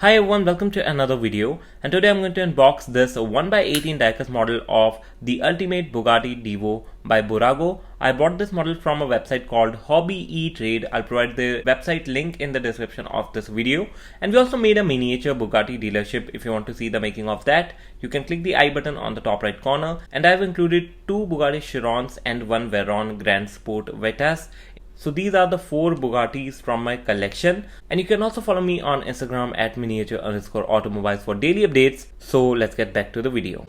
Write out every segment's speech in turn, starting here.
Hi everyone, welcome to another video, and today I'm going to unbox this 1x18 diecast model of the ultimate Bugatti Divo by Burago. I bought this model from a website called Hobby E-Trade. I'll provide the website link in the description of this video. And we also made a miniature Bugatti dealership. If you want to see the making of that, you can click the I button on the top right corner. And I've included 2 Bugatti Chirons and 1 Veyron Grandsport Vitesse. So these are the 4 Bugattis from my collection, and you can also follow me on Instagram at miniature_automobiles for daily updates. So let's get back to the video.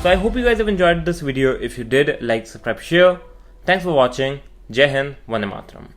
So I hope you guys have enjoyed this video. If you did, like, subscribe, share. Thanks for watching. Jai Hind, Vande Mataram.